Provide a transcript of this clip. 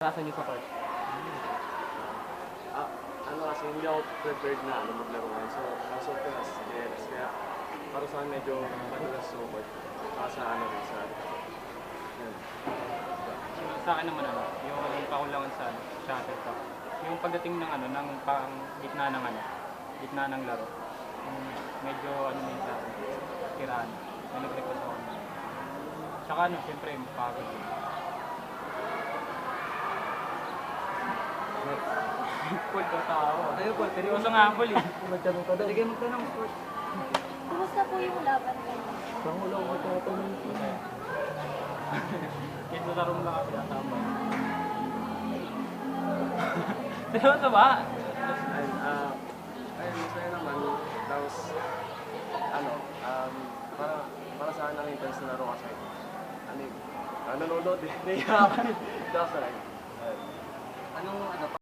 Nasa niyo sa court? Ano kasi hindi ako prepared na maglaro ngayon. So, nasok ko na sa GLS. Kaya para sa akin medyo madulas sa court. Sa yan. Sa akin naman yung kakulangan sa shuttlecock. Yung pagdating ng ng pang gitna ng gitna ng laro. Medyo minsan tiraan. May nag-request ako. Tsaka siyempre mapagod. Paul ka tao. Tayo po, Seryoso nga Paul eh. magtanong ka daw. Sige, magtanong po. Kumusta po yung laban kayo? Pangulo ko magtatanong po. Kaya sa room lang kami nasama. Seryoso ba? Ayun, masaya naman. Tapos, para sa akin ang intense na laro kasi, nanonood eh. Naiyakan eh. Tapos, Anong